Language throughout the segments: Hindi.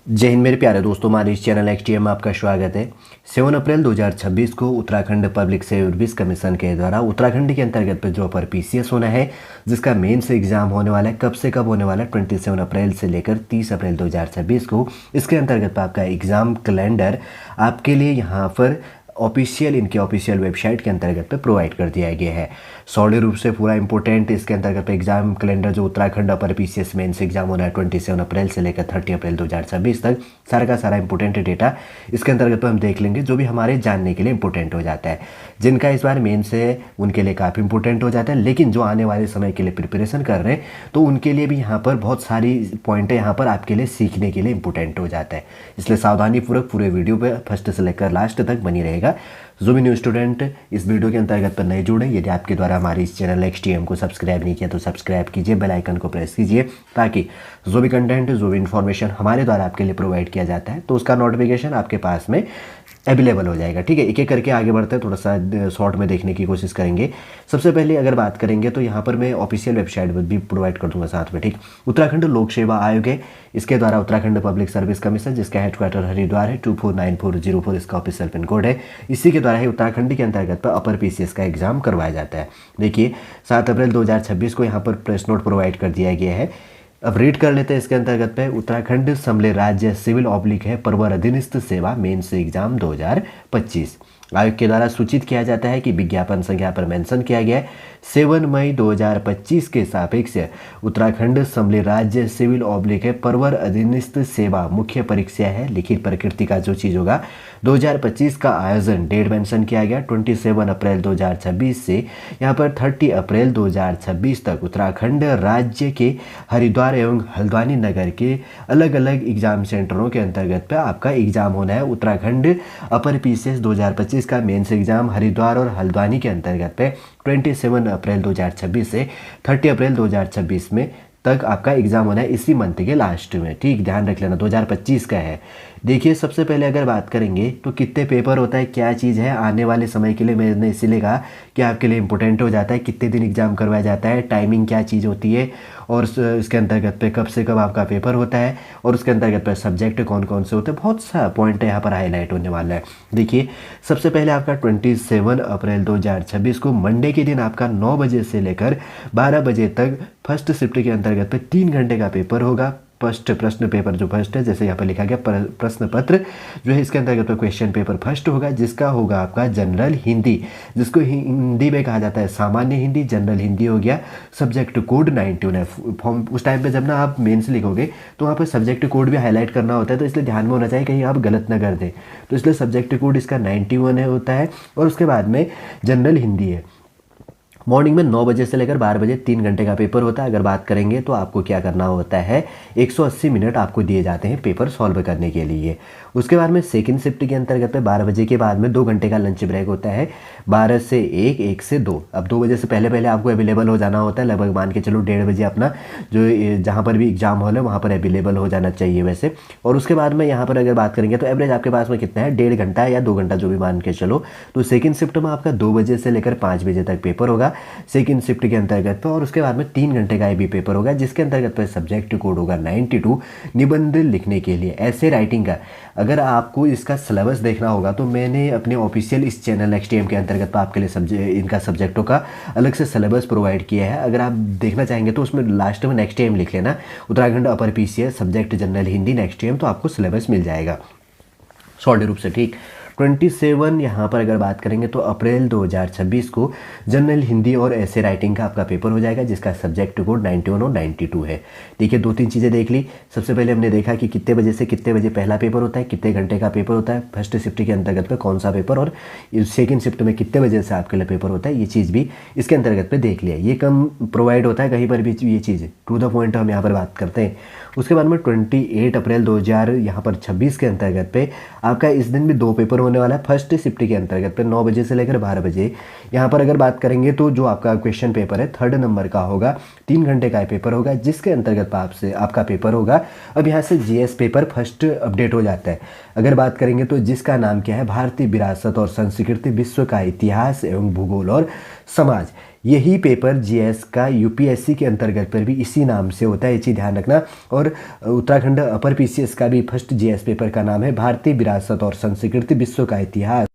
जय हिंद मेरे प्यारे दोस्तों, हमारे इस चैनल एक्सटीएम में आपका स्वागत है। 7 अप्रैल 2026 को उत्तराखंड पब्लिक सर्विस कमीशन के द्वारा उत्तराखंड के अंतर्गत पे जो अपर पीसीएस होना है, जिसका मेंस एग्जाम होने वाला है, कब से कब होने वाला है, 27 अप्रैल से लेकर 30 अप्रैल 2026 को। इसके अंतर्गत पे आपका एग्ज़ाम कैलेंडर आपके लिए यहाँ पर इनके ऑफिशियल वेबसाइट के अंतर्गत पे प्रोवाइड कर दिया गया है। सॉलिड रूप से पूरा इंपॉर्टेंट इसके अंतर्गत एग्जाम कैलेंडर जो Uttarakhand upper PCS mains exam होना है 27 अप्रैल से लेकर 30 अप्रैल 2026 तक, सारा का सारा इंपॉर्टेंट डेटा इसके अंतर्गत हम देख लेंगे, जो भी हमारे जानने के लिए इंपॉर्टेंट हो जाता है। जिनका इस बार मेंस है उनके लिए काफ़ी इंपॉर्टेंट हो जाता है, लेकिन जो आने वाले समय के लिए प्रिपरेशन कर रहे हैं तो उनके लिए भी यहाँ पर बहुत सारी पॉइंटें यहाँ पर आपके लिए सीखने के लिए इंपॉर्टेंट हो जाता है। इसलिए सावधानीपूर्वक पूरे वीडियो पर फर्स्ट से लेकर लास्ट तक बनी रहेगा। जो भी न्यू स्टूडेंट इस वीडियो के अंतर्गत पर नए जुड़े, यदि आपके द्वारा हमारे इस चैनल एक्सटीएम को सब्सक्राइब नहीं किया तो सब्सक्राइब कीजिए, बेल आइकन को प्रेस कीजिए, ताकि जो भी कंटेंट जो भी इन्फॉर्मेशन हमारे द्वारा आपके लिए प्रोवाइड किया जाता है तो उसका नोटिफिकेशन आपके पास में अवेलेबल हो जाएगा। ठीक है, एक एक करके आगे बढ़ते हैं, थोड़ा सा शॉर्ट में देखने की कोशिश करेंगे। सबसे पहले अगर बात करेंगे तो यहाँ पर मैं ऑफिशियल वेबसाइट भी प्रोवाइड कर दूंगा साथ में। ठीक, उत्तराखंड लोक सेवा आयोग है, इसके द्वारा उत्तराखंड पब्लिक सर्विस कमीशन, जिसका हेडक्वार्टर हरिद्वार है, 249404 इसका ऑफिशियल पिन कोड है। इसी के द्वारा ही उत्तराखंड के अंतर्गत पर अपर पीसीएस का एग्जाम करवाया जाता है। देखिए 7 अप्रैल 2026 को यहाँ पर प्रेस नोट प्रोवाइड कर दिया गया है। अब रीड कर लेते हैं इसके अंतर्गत पे। उत्तराखंड समले राज्य सिविल ऑब्लिक है परवर अधीनस्थ सेवा मेंस एग्जाम 2025 आयोग के द्वारा सूचित किया जाता है कि विज्ञापन संख्या पर मेंशन किया गया है 7 मई 2025 के सापेक्ष उत्तराखंड समले राज्य सिविल ऑब्लिक है परवर अधीनस्थ सेवा मुख्य परीक्षा है, लिखित प्रकृति का जो चीज़ होगा 2025 का आयोजन डेट मेंशन किया गया 27 अप्रैल 2026 से यहाँ पर 30 अप्रैल 2026 तक उत्तराखंड राज्य के हरिद्वार एवं हल्द्वानी नगर के अलग अलग एग्जाम सेंटरों के अंतर्गत पे आपका एग्जाम होना है। उत्तराखंड अपर पीसीएस 2025 का मेंस एग्जाम हरिद्वार और हल्द्वानी के अंतर्गत पे 27 अप्रैल 2026 से 30 अप्रैल 2026 में तक आपका एग्जाम होना है, इसी मंथ के लास्ट में। ठीक, ध्यान रख लेना 2025 का है। देखिए सबसे पहले अगर बात करेंगे तो कितने पेपर होता है, क्या चीज़ है, आने वाले समय के लिए मैंने इसीलिए कहा कि आपके लिए इंपॉर्टेंट हो जाता है। कितने दिन एग्जाम करवाया जाता है, टाइमिंग क्या चीज़ होती है, और इसके अंतर्गत पे कब से कब आपका पेपर होता है, और उसके अंतर्गत पे सब्जेक्ट कौन कौन से होते हैं, बहुत सा पॉइंट यहाँ पर हाईलाइट होने वाला है। देखिए सबसे पहले आपका 27 अप्रैल 2026 को मंडे के दिन आपका 9 बजे से लेकर 12 बजे तक फर्स्ट शिफ्ट के अंतर्गत पे 3 घंटे का पेपर होगा। फर्स्ट प्रश्न पेपर जो फर्स्ट है, जैसे यहाँ पर लिखा गया प्रश्न पत्र जो है, इसके अंतर्गत क्वेश्चन पेपर फर्स्ट होगा, जिसका होगा आपका जनरल हिंदी, जिसको हिंदी में कहा जाता है सामान्य हिंदी, जनरल हिंदी हो गया। सब्जेक्ट कोड 91 है। फॉर्म उस टाइम पे जब ना आप मेंस लिखोगे तो वहाँ पर सब्जेक्ट कोड भी हाईलाइट करना होता है, तो इसलिए ध्यान में होना चाहिए कहीं आप गलत ना कर दें। तो इसलिए सब्जेक्ट कोड इसका 91 है होता है, और उसके बाद में जनरल हिंदी है। मॉर्निंग में 9 बजे से लेकर 12 बजे 3 घंटे का पेपर होता है। अगर बात करेंगे तो आपको क्या करना होता है, 180 मिनट आपको दिए जाते हैं पेपर सॉल्व करने के लिए। उसके बाद में सेकंड शिफ्ट के अंतर्गत पे 12 बजे के बाद में 2 घंटे का लंच ब्रेक होता है, 12 से 1, 1 से 2। अब 2 बजे से पहले पहले आपको अवेलेबल हो जाना होता है, लगभग मान के चलो 1:30 बजे अपना जो जहाँ पर भी एग्जाम हॉल है वहाँ पर अवेलेबल हो जाना चाहिए वैसे। और उसके बाद में यहाँ पर अगर बात करेंगे तो एवरेज आपके पास में कितना है, 1.5 घंटा या 2 घंटा जो भी मान के चलो। तो सेकंड शिफ्ट में आपका 2 बजे से लेकर 5 बजे तक पेपर होगा सेकंड शिफ्ट के अंतर्गत पर, और उसके बाद में 3 घंटे का भी पेपर होगा, जिसके अंतर्गत पर सब्जेक्ट कोड होगा 92। निबंध लिखने के लिए ऐसे राइटिंग का अगर आपको इसका सिलेबस देखना होगा तो मैंने अपने ऑफिशियल इस चैनल एक्सटीएम के अंतर्गत पर आपके लिए इनका सब्जेक्टों का अलग से सिलेबस प्रोवाइड किया है। अगर आप देखना चाहेंगे तो उसमें लास्ट में नेक्स्ट टाइम लिख लेना Uttarakhand upper PCS subject general Hindi next time, तो आपको सिलेबस मिल जाएगा शॉर्ट रूप से। ठीक, 27 यहाँ पर अगर बात करेंगे तो अप्रैल 2026 को जनरल हिंदी और ऐसे राइटिंग का आपका पेपर हो जाएगा, जिसका सब्जेक्ट कोड 91 और 92 है। देखिए 2-3 चीज़ें देख ली। सबसे पहले हमने देखा कि कितने बजे से कितने बजे पहला पेपर होता है, कितने घंटे का पेपर होता है, फर्स्ट शिफ्ट के अंतर्गत पे कौन सा पेपर, और सेकेंड शिफ्ट में कितने बजे से आपके लिए पेपर होता है, ये चीज़ भी इसके अंतर्गत पे देख लिया। ये कम प्रोवाइड होता है कहीं पर भी, ये चीज़ टू द पॉइंट हम यहाँ पर बात करते हैं। उसके बाद में 28 अप्रैल 2026 के अंतर्गत पे आपका इस दिन भी 2 पेपर होने वाला है। फर्स्ट शिफ्ट के अंतर्गत पे 9 बजे से लेकर 12 बजे यहाँ पर अगर बात करेंगे तो जो आपका क्वेश्चन पेपर है 3rd नंबर का होगा, 3 घंटे का पेपर होगा, जिसके अंतर्गत आपसे आपका पेपर होगा। अब यहाँ से जीएस पेपर फर्स्ट अपडेट हो जाता है। अगर बात करेंगे तो जिसका नाम क्या है, भारतीय विरासत और संस्कृति, विश्व का इतिहास एवं भूगोल और समाज। यही पेपर जीएस का यूपीएससी के अंतर्गत पर भी इसी नाम से होता है, ये चीज़ ध्यान रखना। और उत्तराखंड अपर पीसीएस का भी फर्स्ट जीएस पेपर का नाम है भारतीय विरासत और संस्कृति विश्व का इतिहास,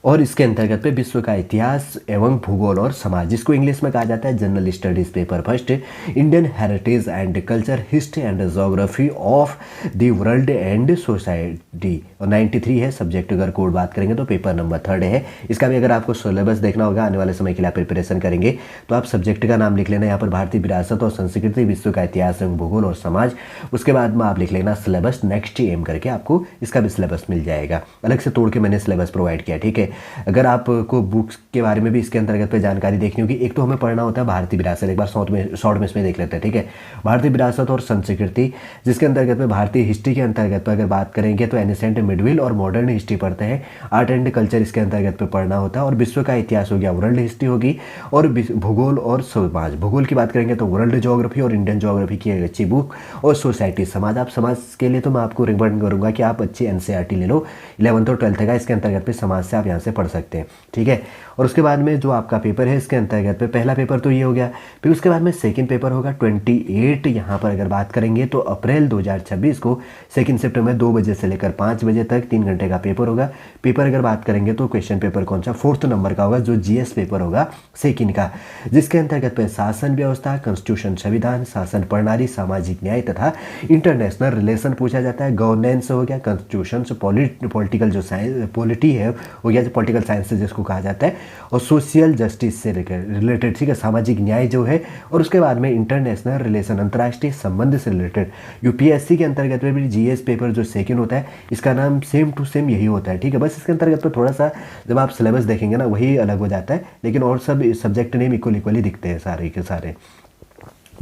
और इसके अंतर्गत पे विश्व का इतिहास एवं भूगोल और समाज, जिसको इंग्लिश में कहा जाता है general studies paper first, Indian heritage and culture, history and geography of the world and society, और 93 है सब्जेक्ट। अगर कोड बात करेंगे तो पेपर नंबर 3 है। इसका भी अगर आपको सिलेबस देखना होगा, आने वाले समय के लिए आप प्रिपरेशन करेंगे, तो आप सब्जेक्ट का नाम लिख लेना यहाँ पर भारतीय विरासत और संस्कृति, विश्व का इतिहास एवं भूगोल और समाज। उसके बाद में आप लिख लेना सिलेबस नेक्स्ट एम करके, आपको इसका भी सिलेबस मिल जाएगा। अलग से तोड़ के मैंने सिलेबस प्रोवाइड किया, ठीक है। अगर आपको बुक्स के बारे में भी इसके अंतर्गत पे जानकारी देखनी होगी, एक तो हमें पढ़ना होता है भारतीय विरासत, एक बार शॉर्ट में इसमें देख लेते हैं, ठीक है। भारतीय विरासत और संस्कृति, जिसके अंतर्गत में भारतीय हिस्ट्री के अंतर्गत पर अगर बात करेंगे तो एनिसेंट, मिडविल और मॉडर्न हिस्ट्री पढ़ते हैं। आर्ट एंड कल्चर इसके अंतर्गत पे पढ़ना होता है, और विश्व का इतिहास हो गया, वर्ल्ड हिस्ट्री होगी, और भूगोल और समाज। भूगोल की बात करेंगे तो वर्ल्ड ज्योग्राफी और इंडियन ज्योग्राफी की एक अच्छी बुक, और सोसाइटी समाज। आप समाज के लिए तो मैं आपको रिकमेंड करूंगा कि आप अच्छी एनसीईआरटी ले लो, 11th और 12th का, इसके अंतर्गत पे समाज से आप यहाँ से पढ़ सकते हैं, ठीक है। और उसके बाद में जो आपका पेपर है इसके अंतर्गत पे पहला पेपर तो ये हो गया, फिर उसके बाद में सेकंड पेपर होगा 28, यहाँ पर अगर बात करेंगे तो अप्रैल 2026 को सेकंड शिफ्ट में 2 बजे से लेकर 5 बजे तक 3 घंटे का पेपर होगा। पेपर अगर बात करेंगे तो क्वेश्चन पेपर कौन सा, 4th नंबर का होगा, जो जीएस पेपर होगा सेकंड का, जिसके अंतर्गत पे शासन व्यवस्था, कॉन्स्टिट्यूशन संविधान, शासन प्रणाली, सामाजिक न्याय तथा इंटरनेशनल रिलेशन पूछा जाता है। गवर्नेंस हो गया, कॉन्स्टिट्यूशन, पॉलिटिकल जो साइंस पॉलिटी है हो गया, जो पॉलिटिकल साइंस जिसको कहा जाता है, और सोशल जस्टिस से रिलेटेड, ठीक है, सामाजिक न्याय जो है। और उसके बाद में इंटरनेशनल रिलेशन, अंतर्राष्ट्रीय संबंध से रिलेटेड। यूपीएससी के अंतर्गत में भी जीएस पेपर जो सेकंड होता है, इसका नाम सेम टू सेम यही होता है, ठीक है। बस इसके अंतर्गत पर थोड़ा सा जब आप सिलेबस देखेंगे ना, वही अलग हो जाता है, लेकिन और सब सब्जेक्ट नेम इक्वली दिखते हैं सारे के सारे,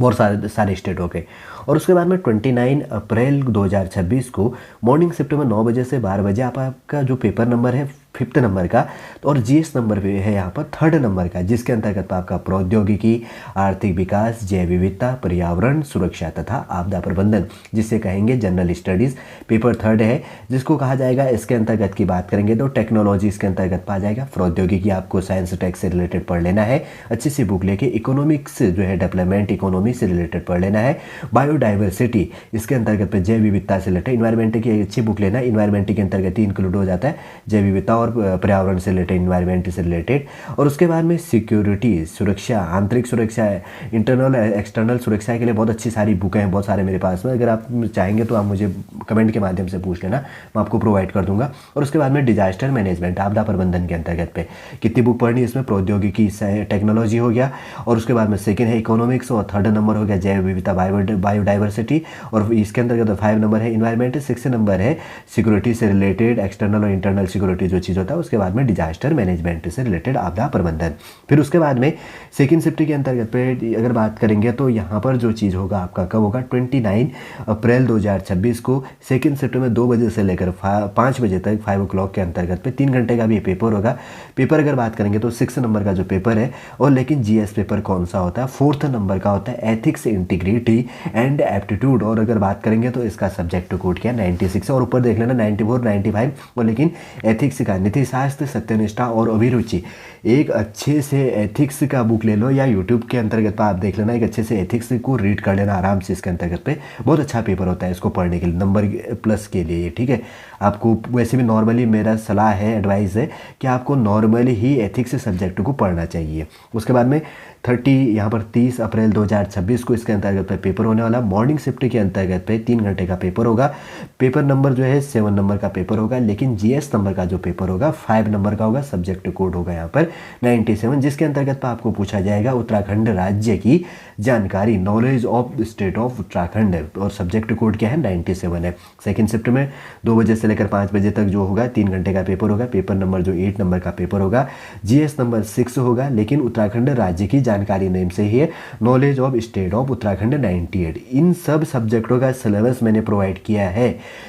और सारे स्टेट हो गए। और उसके बाद में 29 अप्रैल 2026 को मॉर्निंग शिफ्ट में 9 बजे से 12 बजे आपका जो पेपर नंबर है 5th नंबर का, और जीएस नंबर भी है यहाँ पर 3rd नंबर का, जिसके अंतर्गत आपका प्रौद्योगिकी, आर्थिक विकास, जैव विविधता, पर्यावरण सुरक्षा तथा आपदा प्रबंधन, जिसे कहेंगे जनरल स्टडीज़, पेपर 3rd है, जिसको कहा जाएगा। इसके अंतर्गत की बात करेंगे तो टेक्नोलॉजी इसके अंतर्गत पा जाएगा। प्रौद्योगिकी आपको साइंस टेक से रिलेटेड पढ़ लेना है, अच्छी सी बुक लेके। इकोनॉमिक्स जो है डेवलपमेंट इकोनॉमी से रिलेटेड पढ़ लेना है। बायोडाइवर्सिटी इसके अंतर्गत पे जैव विविधता से रिलेटेड, इन्वायरमेंट की अच्छी बुक लेना है, इन्वायरमेंट के अंतर्गत ही इंक्लूड हो जाता है जैव विविधता और पर्यावरण से रिलेटेड, इन्वायरमेंट से रिलेटेड। और उसके बाद में सिक्योरिटी, सुरक्षा, आंतरिक सुरक्षा, इंटरनल एक्सटर्नल सुरक्षा के लिए बहुत अच्छी सारी बुकें हैं, बहुत सारे मेरे पास में। अगर आप चाहेंगे तो आप मुझे कमेंट के माध्यम से पूछ लेना, मैं आपको प्रोवाइड कर दूंगा। और उसके बाद में डिजास्टर मैनेजमेंट, आपदा प्रबंधन के अंतर्गत पे कितनी बुक पढ़नी है, इसमें प्रौद्योगिकी टेक्नोलॉजी हो गया, और उसके बाद में सेकेंड है इकोनॉमिक्स, और 3rd नंबर हो गया जैव विविधता बायोडाइवर्सिटी, और इसके अंतर्गत 5 नंबर है इन्वायरमेंट, 6 नंबर है सिक्योरिटी से रिलेटेड, एक्सटर्नल और इंटरनल सिक्योरिटी जो चीज़ होता है। उसके बाद में डिजास्टर मैनेजमेंट से रिलेटेड, आपदा प्रबंधन। फिर उसके बाद में सेकंड शिफ्ट के अंतर्गत पे अगर बात करेंगे तो यहाँ पर जो चीज़ होगा आपका कब होगा, 29 अप्रैल 2026 को सेकंड शिफ्ट में 2 बजे से लेकर 5 बजे तक 5 o'clock के अंतर्गत पे 3 घंटे का भी पेपर होगा। पेपर अगर बात करेंगे तो 6 नंबर का जो पेपर है, और लेकिन जीएस पेपर कौन सा होता है, 4th नंबर का होता है, एथिक्स, इंटीग्रिटी एंड एप्टीट्यूड। और अगर बात करेंगे तो इसका सब्जेक्ट कोड क्या 96 है, और ऊपर देख लेना 94, 95। और लेकिन एथिक्स का नीतिशास्त्र, सत्यनिष्ठा और अभिरुचि, एक अच्छे से एथिक्स का बुक ले लो, या यूट्यूब के अंतर्गत आप देख लेना, एक अच्छे से एथिक्स को रीड कर लेना आराम से। इसके अंतर्गत पे बहुत अच्छा पेपर होता है इसको पढ़ने के लिए, नंबर प्लस के लिए, ठीक है। आपको वैसे भी नॉर्मली मेरा सलाह है, एडवाइस है कि आपको नॉर्मली ही एथिक्स सब्जेक्ट को पढ़ना चाहिए। उसके बाद में 30 अप्रैल 2026 को इसके अंतर्गत पे पेपर होने वाला। मॉर्निंग शिफ्ट के अंतर्गत पे 3 घंटे का पेपर होगा। पेपर नंबर जो है 7 नंबर का पेपर होगा, लेकिन जीएस नंबर का जो पेपर होगा 5 नंबर का होगा। सब्जेक्ट कोड होगा यहाँ पर 97, जिसके अंतर्गत पे आपको पूछा जाएगा उत्तराखंड राज्य की जानकारी, knowledge of state of Uttarakhand, और सब्जेक्ट कोड क्या है 97 है। सेकेंड शिफ्ट में 2 बजे से लेकर 5 बजे तक जो होगा 3 घंटे का पेपर होगा। पेपर नंबर जो 8 नंबर का पेपर होगा, जीएस नंबर 6 होगा, लेकिन उत्तराखंड राज्य की जानकारी नेम से ही है, knowledge of state of Uttarakhand 98। इन सब सब्जेक्टों का सिलेबस मैंने प्रोवाइड किया है,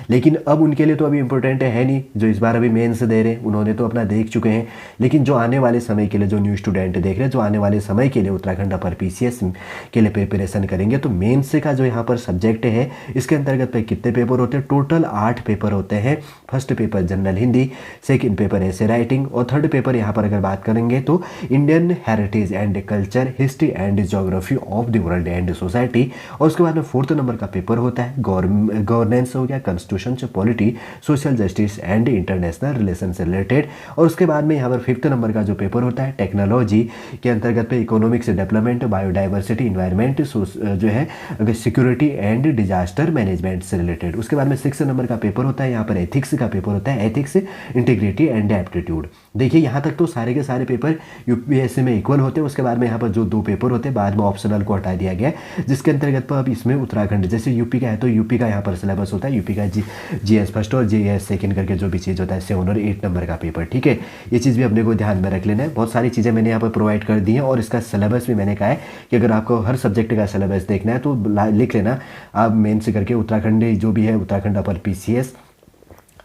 लेकिन अब उनके लिए तो अभी इंपॉर्टेंट है नहीं, जो इस बार अभी मेंस दे रहे हैं उन्होंने तो अपना देख चुके हैं। लेकिन जो आने वाले समय के लिए जो न्यू स्टूडेंट देख रहे हैं, जो आने वाले समय के लिए उत्तराखंड अपर पीसीएस के लिए प्रिपरेशन करेंगे, तो मेंस का जो यहाँ पर सब्जेक्ट है इसके अंतर्गत पे कितने पेपर होते हैं, टोटल 8 पेपर होते हैं। First paper general Hindi, second paper ऐसे राइटिंग, और थर्ड पेपर यहाँ पर अगर बात करेंगे तो Indian heritage and culture, history and geography of the world and society. और उसके बाद में फोर्थ नंबर का पेपर होता है गवर्नेंस हो गया, constitution, polity, social justice and international relation से रिलेटेड। और उसके बाद में यहाँ पर फिफ्थ नंबर का जो पेपर होता है टेक्नोलॉजी के अंतर्गत पे इकोनॉमिक्स डेवलपमेंट, बायोडाइवर्सिटी, इन्वायरमेंट, जो है सिक्योरिटी एंड डिजास्टर मैनेजमेंट से रिलेटेड। उसके बाद में सिक्स नंबर का पेपर होता है यहाँ पर एथिक्स का पेपर होता है, एथिक्स, इंटीग्रिटी एंड एप्टीट्यूड। देखिए यहाँ तक तो सारे के सारे पेपर यूपीएससी में इक्वल होते हैं। उसके बाद में यहाँ पर जो 2 पेपर होते हैं बाद में ऑप्शनल को हटा दिया गया है, जिसके अंतर्गत पर अब इसमें उत्तराखंड, जैसे यूपी का है तो यूपी का यहाँ पर सिलेबस होता है, यूपी का जीएस फर्स्ट और जीएस सेकंड करके जो भी चीज़ होता है 7 और 8 नंबर का पेपर। ठीक है, ये चीज़ भी अपने को ध्यान में रख लेना है। बहुत सारी चीज़ें मैंने यहाँ पर प्रोवाइड कर दी हैं, और इसका सिलेबस भी मैंने कहा है कि अगर आपको हर सब्जेक्ट का सिलेबस देखना है तो लिख लेना आप मेंस करके उत्तराखंड जो भी है Uttarakhand upper PCS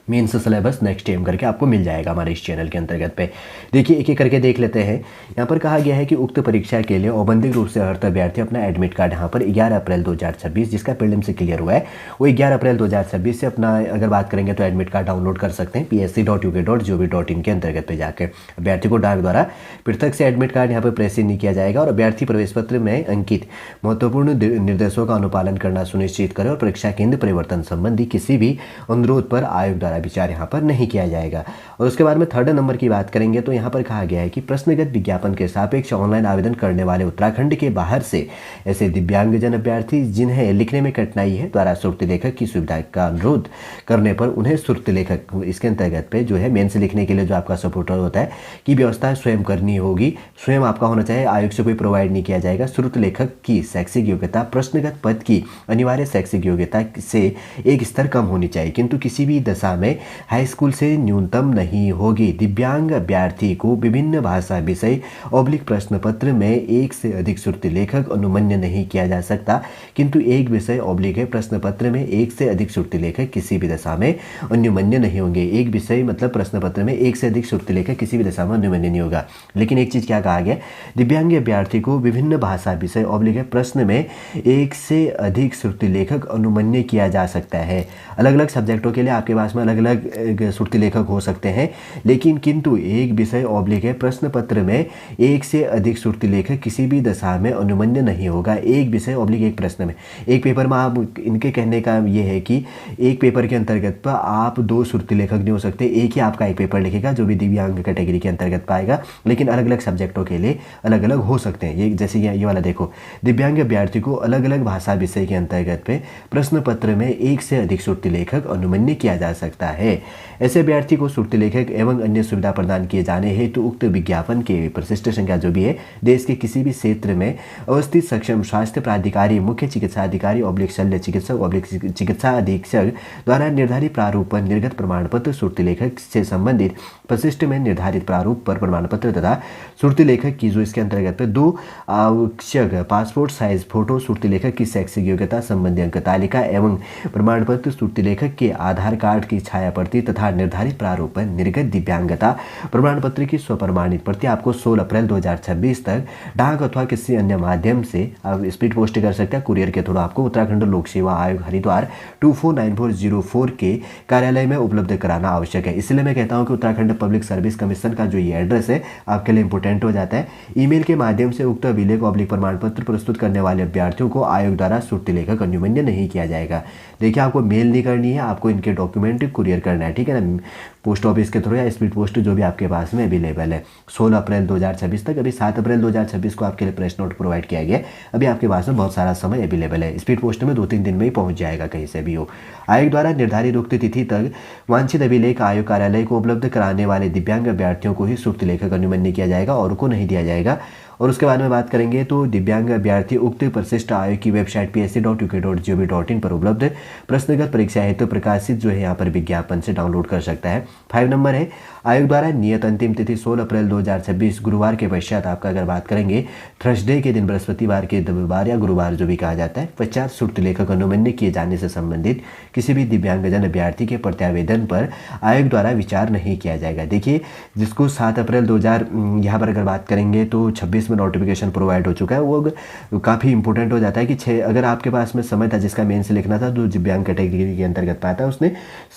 mains syllabus next time करके आपको मिल जाएगा हमारे इस चैनल के अंतर्गत पे। देखिए एक एक करके देख लेते हैं। यहाँ पर कहा गया है कि उक्त परीक्षा के लिए औपबंधिक रूप से अर्हता अभ्यर्थी अपना एडमिट कार्ड यहाँ पर 11 अप्रैल 2026 जिसका प्रीलिम्स से क्लियर हुआ है वो 11 अप्रैल 2026 से अपना अगर बात करेंगे तो एडमिट कार्ड डाउनलोड कर सकते हैं psc.uk.gov.in के अंतर्गत पे जाकर। अभ्यर्थी को डाक द्वारा पृथक से एडमिट कार्ड यहाँ पर प्रेसिंग नहीं किया जाएगा, और अभ्यर्थी प्रवेश पत्र में अंकित महत्वपूर्ण निर्देशों का अनुपालन करना सुनिश्चित करें, और परीक्षा केंद्र परिवर्तन संबंधी किसी भी अनुरोध पर आयोग द्वारा विचार यहाँ पर नहीं किया जाएगा। और उसके बाद में थर्ड नंबर की बात करेंगे तो यहाँ पर कहा गया है कि प्रश्नगत विज्ञापन के सापेक्ष ऑनलाइन आवेदन करने वाले उत्तराखंड के बाहर से ऐसे दिव्यांगजन अभ्यर्थी जिन्हें लिखने में कठिनाई है द्वारा सुर्ति लेखक की सुविधा का अनुरोध करने पर उन्हें सुर्ति लेखक इसके अंतर्गत पे जो है मेंस लिखने के लिए जो आपका सपोर्टर होता है की व्यवस्था स्वयं करनी होगी, स्वयं आपका होना चाहिए, आयोग से कोई प्रोवाइड नहीं किया जाएगा। सुर्ति लेखक की शैक्षिक योग्यता प्रश्नगत पद की अनिवार्य शैक्षिक योग्यता से एक स्तर कम होनी चाहिए, किंतु किसी भी दशा में हाई स्कूल से न्यूनतम नहीं होगी। दिव्यांग अभ्यर्थी को विभिन्न भाषा विषय ऑब्लिक प्रश्न पत्र में एक से अधिक सुर्ति लेखक अनुमन्य नहीं किया जा सकता, किंतु एक विषय ऑब्लिक है प्रश्न पत्र में एक से अधिक सुर्ति लेखक किसी भी दशा में अनुमन्य नहीं होंगे। एक विषय मतलब प्रश्न पत्र में एक से अधिक सुर्ति लेखक किसी भी दशा में अनुमन्य नहीं होगा। लेकिन एक चीज क्या कहा गया, दिव्यांग अभ्यर्थी को विभिन्न भाषा विषय ऑब्लिक है प्रश्न में एक से अधिक सुर्ति लेखक अनुमन्य किया जा सकता है। अलग अलग सब्जेक्टों के लिए आपके पास में अलग अलग सुर्ति लेखक हो सकते हैं, लेकिन किंतु एक विषय ऑब्लिक है प्रश्न पत्र में एक से अधिक सुर्ति लेखक किसी भी दशा में अनुमन्य नहीं होगा। एक विषय ऑब्लिक एक प्रश्न में, एक पेपर में आप इनके कहने का ये है कि एक पेपर के अंतर्गत पर आप 2 सुर्ति लेखक नहीं हो सकते, एक ही आपका एक पेपर लिखेगा जो भी दिव्यांग कैटेगरी के अंतर्गत पाएगा, लेकिन अलग अलग सब्जेक्टों के लिए अलग अलग हो सकते हैं। ये जैसे ये वाला देखो, दिव्यांग अभ्यर्थी को अलग अलग भाषा विषय के अंतर्गत पे प्रश्न पत्र में एक से अधिक सुर्ति लेखक अनुमन्य किया जा सकता है। ऐसे अभ्यर्थी को सुर्ति लेखक एवं अन्य सुविधा प्रदान किए जाने हेतु उक्त विज्ञापन के प्रशिष्ट संख्या जो भी है देश के किसी भी क्षेत्र में अवस्थित सक्षम स्वास्थ्य प्राधिकारी, मुख्य चिकित्सा अधिकारी ऑब्लिक शल्य चिकित्सक ऑब्लिक चिकित्सा अधीक्षक द्वारा निर्धारित प्रारूप पर निर्गत प्रमाण पत्र सुर्ति लेखक से संबंधित प्रशिष्ट में निर्धारित प्रारूप पर प्रमाण पत्र तथा सुर्ति लेखक की जो इसके अंतर्गत पे 2 आवश्यक पासपोर्ट साइज फोटो, सुर्ति लेखक की शैक्षिक योग्यता संबंधी अंक तालिका एवं प्रमाण पत्र, सुर्ति लेखक के आधार कार्ड की छाया प्रति तथा निर्धारित प्रारूप पर निर्गत दिव्यांगता प्रमाण पत्र की स्वप्रमाणित प्रति आपको 16 अप्रैल 2026 तक डाक अथवा किसी अन्य माध्यम से आप स्पीड पोस्ट कर सकते हैं, कुरियर के थ्रू आपको उत्तराखंड लोक सेवा आयोग हरिद्वार 249404 के कार्यालय में उपलब्ध कराना आवश्यक है। इसलिए मैं कहता हूं कि उत्तराखंड पब्लिक सर्विस कमीशन का जो ये एड्रेस है आपके लिए इंपोर्टेंट हो जाता है। ईमेल के माध्यम से उक्त अभिलेख ऑब्लिक प्रमाण पत्र प्रस्तुत करने वाले अभ्यर्थियों को आयोग द्वारा सुर्ति लेखक अनुमन्य नहीं किया जाएगा। देखिए आपको मेल नहीं करनी है, आपको इनके डॉक्यूमेंट कुरियर करना है, ठीक है ना, पोस्ट ऑफिस के थ्रू या स्पीड पोस्ट जो भी आपके पास में अवेलेबल है। 16 अप्रैल 2026 तक, अभी 7 अप्रैल 2026 को आपके लिए प्रेस नोट प्रोवाइड किया गया। अभी आपके पास में बहुत सारा समय अवेलेबल है, स्पीड पोस्ट में 2-3 दिन में ही पहुंच जाएगा कहीं से भी हो। आयोग द्वारा निर्धारित उक्त तिथि तक वांछित अभिलेख आयोग कार्यालय को उपलब्ध कराने वाले दिव्यांग अभ्यर्थियों को ही सुर्ति लेखक अनुमन्य किया जाएगा और को नहीं दिया जाएगा। और उसके बाद में बात करेंगे तो दिव्यांग अभ्यर्थी उक्त परिशिष्ट आयोग की वेबसाइट psc.uk.gov.in पर उपलब्ध प्रश्नगत परीक्षा हेतु प्रकाशित जो है यहाँ पर विज्ञापन से डाउनलोड कर सकता है। 5 नंबर है आयोग द्वारा नियत अंतिम तिथि 16 अप्रैल 2026 गुरुवार के पश्चात आपका अगर बात करेंगे थर्सडे के दिन बृहस्पतिवार के रविवार या गुरुवार जो भी कहा जाता है पश्चात शुल्क लेखक अनुमन्य किए जाने से संबंधित किसी भी दिव्यांगजन अभ्यर्थी के प्रत्यावेदन पर आयोग द्वारा विचार नहीं किया जाएगा। देखिए जिसको 7 अप्रैल 2000 यहाँ पर अगर बात करेंगे तो 26 में नोटिफिकेशन प्रोवाइड हो चुका है, वो काफ़ी इंपॉर्टेंट हो जाता है कि अगर आपके पास में समय था जिसका मेन से लिखना था तो दिव्यांग कैटेगरी के अंतर्गत पाता है उसने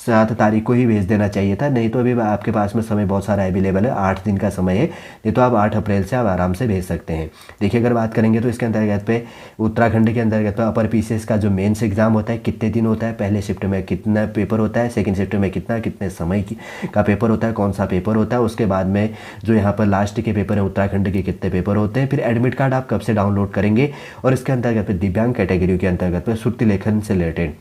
7 तारीख को ही भेज देना चाहिए था, नहीं तो अभी आपके पास में समय बहुत सारा अवेलेबल है, 8 दिन का समय है, नहीं तो आप 8 अप्रैल से आप आराम से भेज सकते हैं। देखिए अगर बात करेंगे तो इसके अंतर्गत पे उत्तराखंड के अंतर्गत पे अपर पीसीएस का जो मेंस एग्जाम होता है कितने दिन होता है, पहले शिफ्ट में कितना पेपर होता है, सेकंड शिफ्ट में कितने समय का पेपर होता है, कौन सा पेपर होता है, उसके बाद में जो यहाँ पर लास्ट के पेपर है उत्तराखंड के कितने पेपर होते हैं, फिर एडमिट कार्ड आप कब से डाउनलोड करेंगे और इसके अंतर्गत पे दिव्यांग कैटेगरी के अंतर्गत पे श्रुति लेखन से रिलेटेड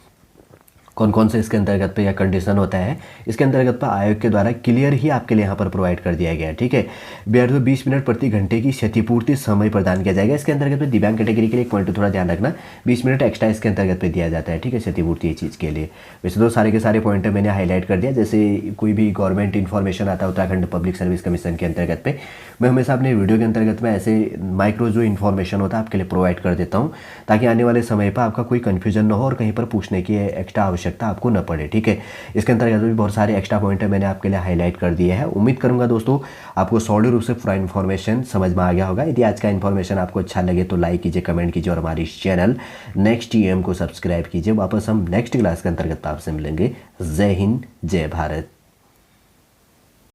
कौन कौन से इसके अंतर्गत पे या कंडीशन होता है, इसके अंतर्गत पर आयोग के द्वारा क्लियर ही आपके लिए यहाँ पर प्रोवाइड कर दिया गया है। ठीक है, अभ्यर्थियों 20 मिनट प्रति घंटे की क्षतिपूर्ति समय प्रदान किया जाएगा। इसके अंतर्गत पे दिव्यांग कैटेगरी के लिए एक पॉइंट थोड़ा ध्यान रखना, 20 मिनट एक्स्ट्रा इसके अंतर्गत पे दिया जाता है। ठीक है, क्षतिपूर्ति ये चीज़ के लिए। वैसे तो सारे के सारे पॉइंट मैंने हाईलाइट कर दिया, जैसे कोई भी गवर्नमेंट इन्फॉर्मेशन आता है उत्तराखंड पब्लिक सर्विस कमीशन के अंतर्गत पे, मैं हमेशा अपने वीडियो के अंतर्गत में ऐसे माइक्रो जो इन्फॉर्मेशन होता है आपके लिए प्रोवाइड कर देता हूँ, ताकि आने वाले समय पर आपका कोई कन्फ्यूजन ना हो और कहीं पर पूछने की एक्स्ट्रा आवश्यकता आपको न पड़े। ठीक है, इसके अंतर्गत भी बहुत सारे एक्स्ट्रा पॉइंट मैंने आपके लिए हाईलाइट कर दिए हैं। उम्मीद करूंगा दोस्तों आपको सॉलिड रूप से पूरा इन्फॉर्मेशन समझ में आ गया होगा। यदि आज का इन्फॉर्मेशन आपको अच्छा लगे तो लाइक कीजिए, कमेंट कीजिए और हमारी चैनल नेक्स्ट ईएम को सब्सक्राइब कीजिए। वापस हम नेक्स्ट क्लास के अंतर्गत आपसे मिलेंगे। जय हिंद, जय भारत।